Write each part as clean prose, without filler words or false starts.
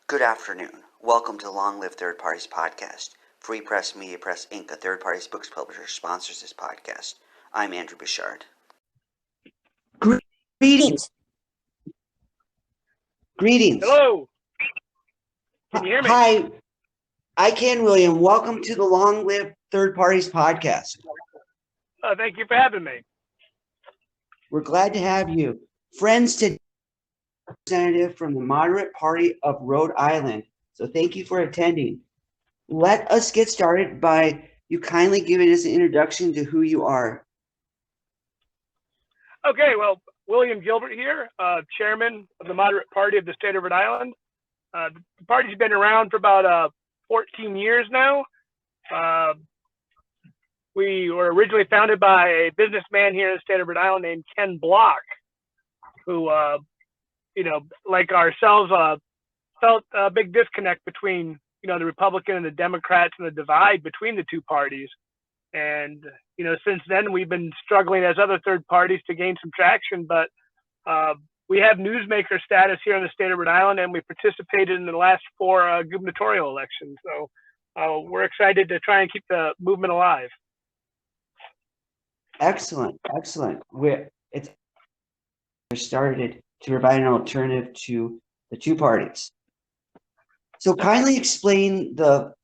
Good afternoon. Welcome to the Long Live Third Parties podcast. Free Press Media Press Inc., a third parties books publisher, sponsors this podcast. I'm Andrew Bouchard. Greetings. Hello. Can you hear me? Hi, I can, William. Welcome to the Long Live Third Parties podcast. Thank you for having me. We're glad to have you. Friends, today, representative from the Moderate Party of Rhode Island. So thank you for attending. Let us get started by you kindly giving us an introduction to who you are. Okay, well, William Gilbert here, chairman of the Moderate Party of the state of Rhode Island. The party's been around for about 14 years now. We were originally founded by a businessman here in the state of Rhode Island named Ken Block, who, like ourselves, felt a big disconnect between, the Republican and the Democrats and the divide between the two parties. And, since then we've been struggling as other third parties to gain some traction, but we have newsmaker status here in the state of Rhode Island, and we participated in the last 4 gubernatorial elections. So we're excited to try and keep the movement alive. Excellent. We're started to provide an alternative to the two parties. So kindly explain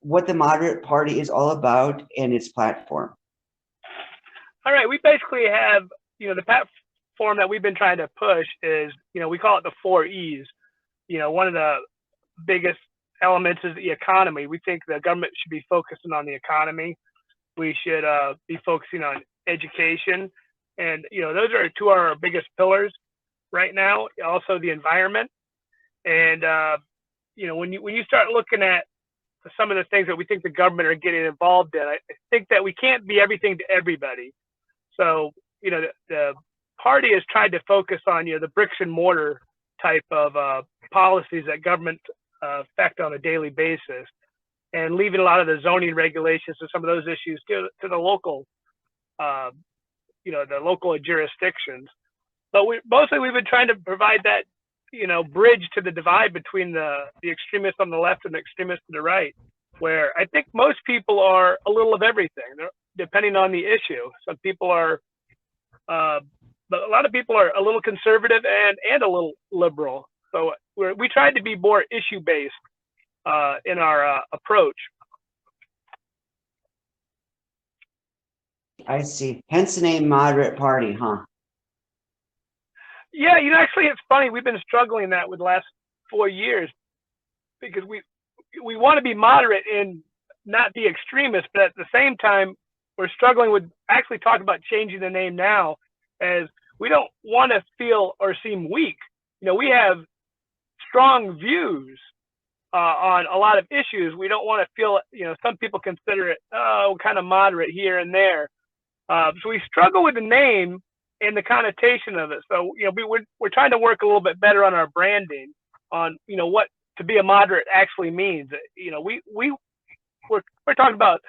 what the Moderate Party is all about and its platform. All right, we basically have, the platform that we've been trying to push is, we call it the 4 E's. One of the biggest elements is the economy. We think the government should be focusing on the economy. We should be focusing on education. And, those are 2 of our biggest pillars right now. Also the environment. And, when you start looking at some of the things that we think the government are getting involved in, I think that we can't be everything to everybody. So, the party has tried to focus on, the bricks and mortar type of policies that government affect on a daily basis, and leaving a lot of the zoning regulations and some of those issues to the local, the local jurisdictions. But we've been trying to provide that, bridge to the divide between the extremists on the left and the extremists to the right, where I think most people are a little of everything, depending on the issue. Some people are, but a lot of people are a little conservative and a little liberal. So we tried to be more issue-based in our approach. I see. Hence the name Moderate Party, huh? Yeah, actually, it's funny. We've been struggling that with the last 4 years because we want to be moderate and not be extremist, but at the same time, we're struggling with actually talking about changing the name now, as we don't want to feel or seem weak. We have strong views on a lot of issues. We don't want to feel, some people consider it, kind of moderate here and there. So we struggle with the name and the connotation of it. So, we're trying to work a little bit better on our branding, on, what to be a moderate actually means. We're talking about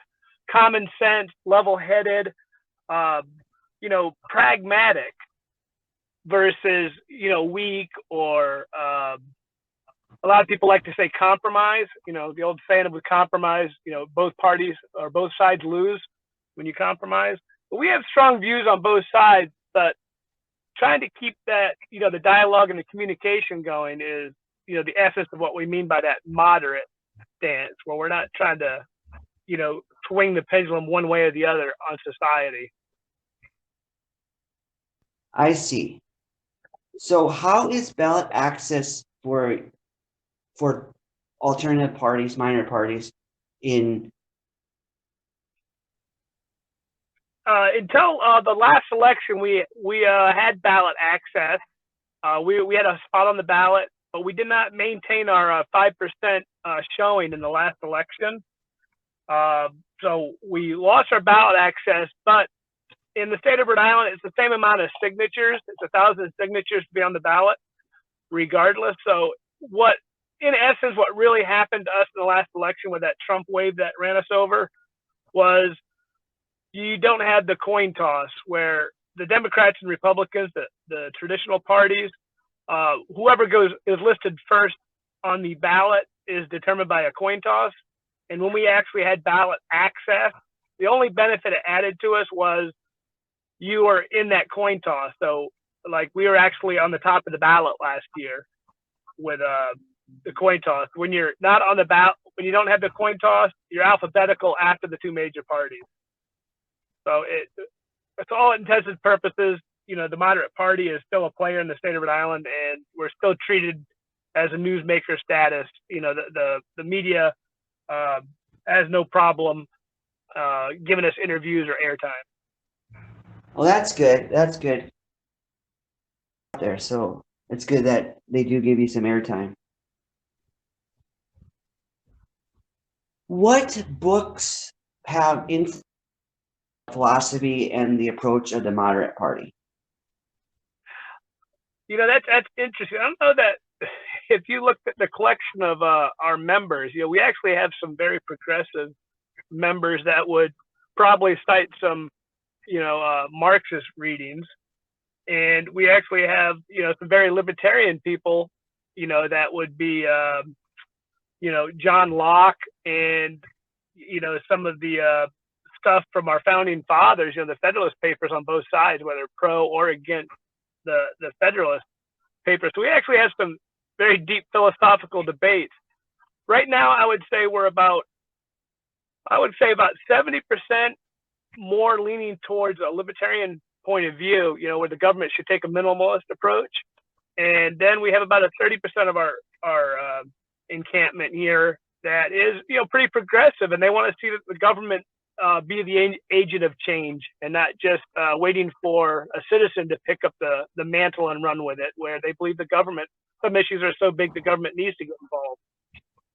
common sense, level-headed, pragmatic versus, weak, or a lot of people like to say compromise. The old saying with compromise, both parties or both sides lose when you compromise. But we have strong views on both sides, but trying to keep that, the dialogue and the communication going is, the essence of what we mean by that moderate stance, where we're not trying to, swing the pendulum one way or the other on society. I see. So how is ballot access for alternative parties, minor parties, in until the last election, we had ballot access. We had a spot on the ballot, but we did not maintain our 5% showing in the last election. So we lost our ballot access, but in the state of Rhode Island, it's the same amount of signatures. It's 1,000 signatures to be on the ballot, regardless. So in essence, what really happened to us in the last election with that Trump wave that ran us over was you don't have the coin toss where the Democrats and Republicans, the traditional parties, whoever is listed first on the ballot is determined by a coin toss. And when we actually had ballot access, the only benefit it added to us was you were in that coin toss. So like we were actually on the top of the ballot last year with the coin toss. When you're not on the ballot, when you don't have the coin toss, you're alphabetical after the two major parties. So it's all intents and purposes. You know, the moderate party is still a player in the state of Rhode Island, and we're still treated as a newsmaker status. You know, the media has no problem giving us interviews or airtime. Well, that's good. That's good. There, so it's good that they do give you some airtime. What books have influenced philosophy and the approach of the moderate party? You know, that's interesting. I don't know that if you look at the collection of our members, you know, we actually have some very progressive members that would probably cite some, you know, Marxist readings. And we actually have, you know, some very libertarian people, you know, that would be, you know, John Locke and, you know, some of the stuff from our founding fathers, you know, the Federalist Papers on both sides, whether pro or against the Federalist Papers. So we actually have some very deep philosophical debates. Right now, I would say about 70% more leaning towards a libertarian point of view, you know, where the government should take a minimalist approach. And then we have about 30% of our encampment here that is, you know, pretty progressive, and they want to see that the government be the agent of change and not just waiting for a citizen to pick up the mantle and run with it, where they believe the government, some issues are so big the government needs to get involved.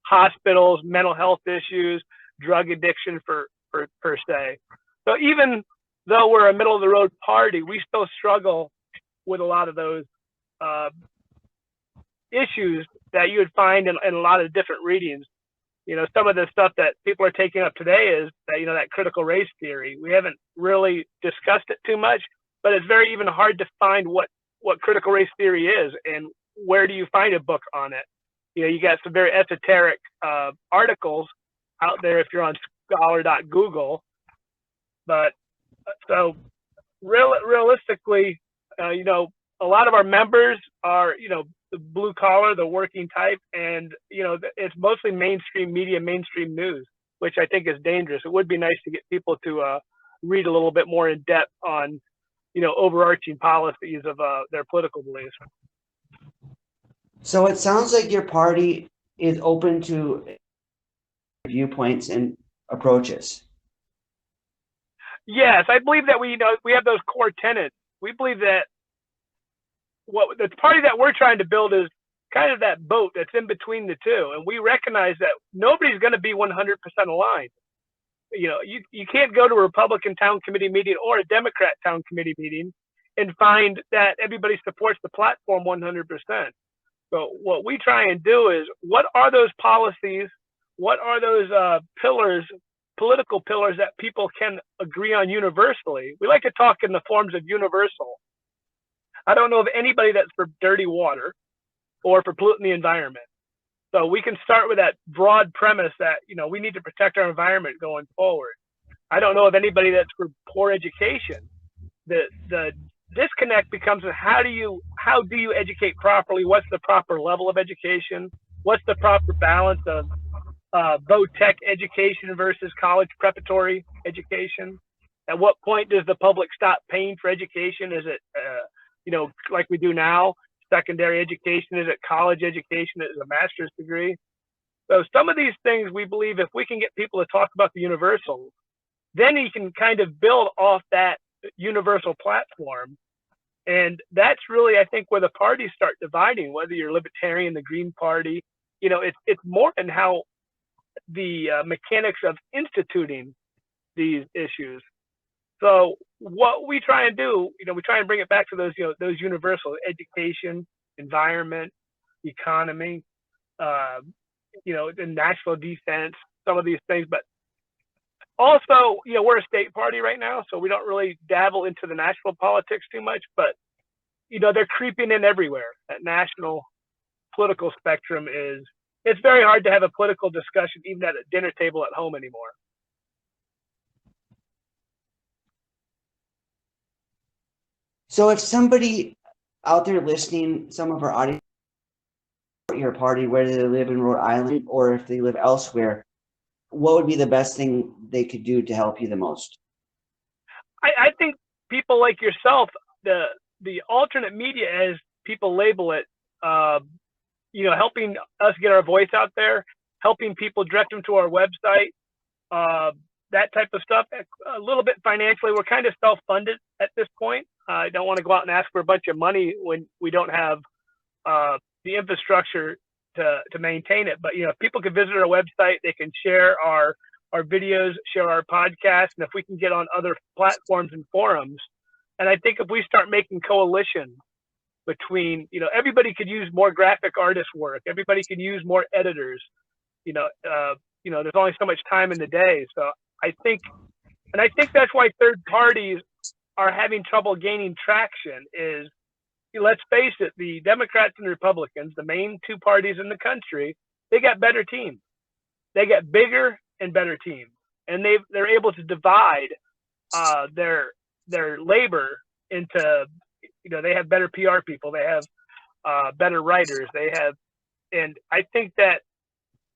Hospitals, mental health issues, drug addiction per se. So even though we're a middle of the road party, we still struggle with a lot of those issues that you would find in a lot of different readings. You know, some of the stuff that people are taking up today is that, you know, that critical race theory. We haven't really discussed it too much, but it's very even hard to find what critical race theory is and where do you find a book on it. You know, you got some very esoteric articles out there if you're on scholar.google, but so realistically, you know, a lot of our members are, you know, the blue collar, the working type, and, you know, it's mostly mainstream media, mainstream news, which I think is dangerous. It would be nice to get people to read a little bit more in depth on, you know, overarching policies of their political beliefs. So it sounds like your party is open to viewpoints and approaches. Yes, I believe that we have those core tenets. We believe that what the party that we're trying to build is kind of that boat that's in between the two, and we recognize that nobody's going to be 100% aligned. You know, you can't go to a Republican town committee meeting or a Democrat town committee meeting and find that everybody supports the platform 100%. So what we try and do is, what are those policies? What are those pillars, political pillars that people can agree on universally? We like to talk in the forms of universal. I don't know of anybody that's for dirty water or for polluting the environment. So we can start with that broad premise that, you know, we need to protect our environment going forward. I don't know of anybody that's for poor education. The disconnect becomes how do you educate properly? What's the proper level of education? What's the proper balance of vo-tech education versus college preparatory education? At what point does the public stop paying for education? Is it you know, like we do now, secondary education? Is it college education? Is it a master's degree? So some of these things, we believe if we can get people to talk about the universals, then you can kind of build off that universal platform. And that's really, I think, where the parties start dividing, whether you're libertarian, the Green Party. You know, it's more in how the mechanics of instituting these issues. So what we try and do, you know, we try and bring it back to those, you know, those universal: education, environment, economy, you know, the national defense, some of these things. But also, you know, we're a state party right now, so we don't really dabble into the national politics too much. But, you know, they're creeping in everywhere. That national political spectrum is it's very hard to have a political discussion even at a dinner table at home anymore. So if somebody out there listening, some of our audience, your party, whether they live in Rhode Island or if they live elsewhere, what would be the best thing they could do to help you the most? I think people like yourself, the alternate media, as people label it, helping us get our voice out there, helping people direct them to our website, that type of stuff. A little bit financially, we're kind of self-funded at this point. I don't want to go out and ask for a bunch of money when we don't have the infrastructure to maintain it. But if people can visit our website, they can share our videos, share our podcasts, and if we can get on other platforms and forums. And I think if we start making coalitions between, everybody could use more graphic artist work, everybody can use more editors. There's only so much time in the day. So I think that's why third parties are having trouble gaining traction. Is, let's face it, the Democrats and Republicans, the main two parties in the country, they got better teams. They got bigger and better teams, and they're able to divide their labor into, they have better PR people, they have better writers, and I think that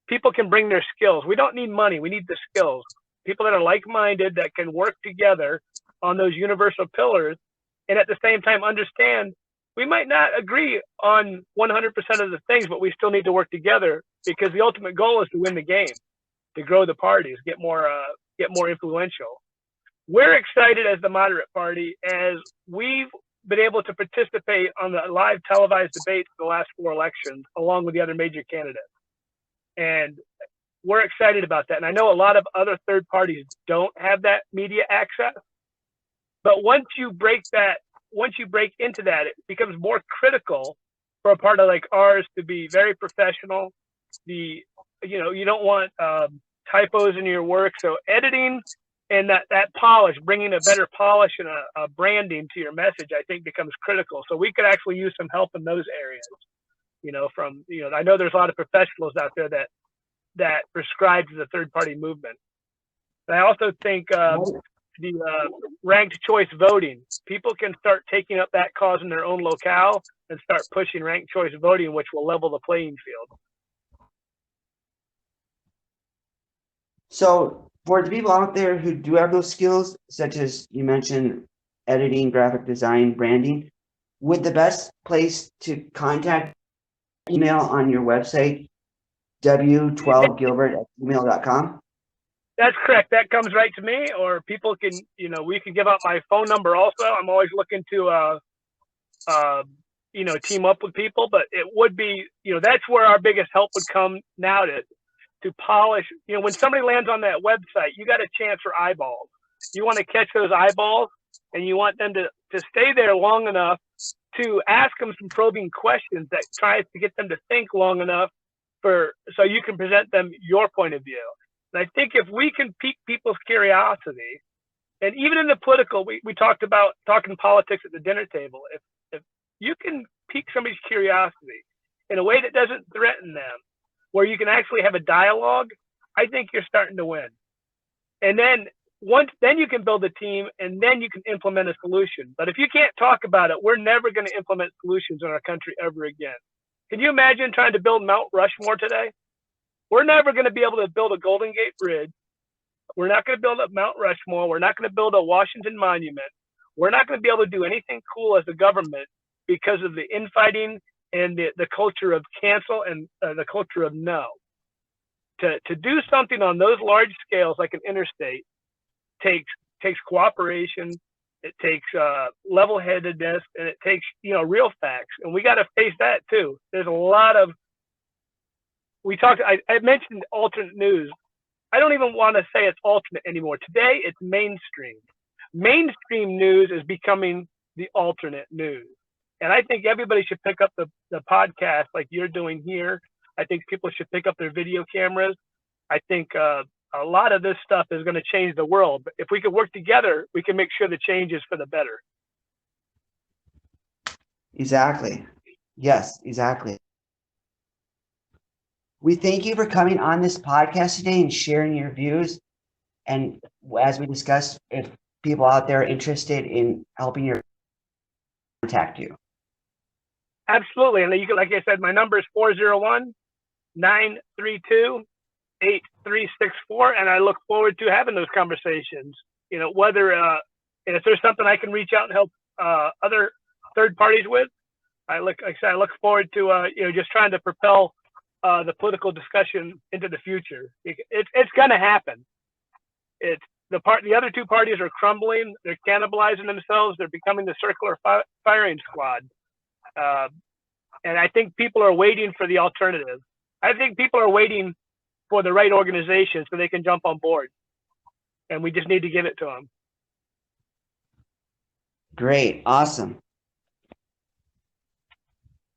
people can bring their skills. We don't need money, we need the skills. People that are like-minded, that can work together on those universal pillars, and at the same time understand we might not agree on 100% of the things, but we still need to work together, because the ultimate goal is to win the game, to grow the parties, get more influential. We're excited as the moderate party, as we've been able to participate on the live televised debates for the last 4 elections, along with the other major candidates. And we're excited about that. And I know a lot of other third parties don't have that media access, but once you break into that, it becomes more critical for a party like ours to be very professional. You don't want typos in your work. So editing and that polish, bringing a better polish and a branding to your message, I think becomes critical. So we could actually use some help in those areas. I know there's a lot of professionals out there that prescribe to the third party movement. But I also think the ranked choice voting, people can start taking up that cause in their own locale and start pushing ranked choice voting, which will level the playing field. So for the people out there who do have those skills, such as you mentioned, editing, graphic design, branding, would the best place to contact email on your website, w12gilbert@gmail.com? That's correct. That comes right to me, or people can, we can give out my phone number also. I'm always looking to, team up with people, but it would be, that's where our biggest help would come now to polish. When somebody lands on that website, you got a chance for eyeballs. You want to catch those eyeballs, and you want them to stay there long enough to ask them some probing questions that tries to get them to think long enough so you can present them your point of view. And I think if we can pique people's curiosity, and even in the political, we talked about talking politics at the dinner table. If you can pique somebody's curiosity in a way that doesn't threaten them, where you can actually have a dialogue, I think you're starting to win. And then then you can build a team, and then you can implement a solution. But if you can't talk about it, we're never going to implement solutions in our country ever again. Can you imagine trying to build Mount Rushmore today? We're never going to be able to build a Golden Gate Bridge. We're not going to build up Mount Rushmore. We're not going to build a Washington Monument. We're not going to be able to do anything cool as a government because of the infighting and the culture of cancel and the culture of no. To do something on those large scales like an interstate takes cooperation. It takes level-headedness, and it takes real facts. And we got to face that too. There's a lot of I mentioned alternate news. I don't even want to say it's alternate anymore. Today, it's mainstream. Mainstream news is becoming the alternate news. And I think everybody should pick up the podcast like you're doing here. I think people should pick up their video cameras. I think a lot of this stuff is going to change the world. But if we could work together, we can make sure the change is for the better. Exactly. Yes, exactly. We thank you for coming on this podcast today and sharing your views. And as we discussed, if people out there are interested in helping you, contact you. Absolutely. And you can, like I said, my number is 401-932-8364. And I look forward to having those conversations. You know, whether, and if there's something I can reach out and help other third parties with, I look forward to, just trying to propel the political discussion into the future. It's going to happen. The other two parties are crumbling. They're cannibalizing themselves. They're becoming the circular firing squad. And I think people are waiting for the alternative. I think people are waiting for the right organization so they can jump on board. And we just need to give it to them. Great. Awesome.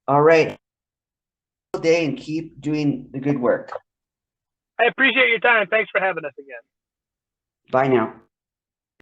All right. Have a good day and keep doing the good work. I appreciate your time. Thanks for having us again. Bye now.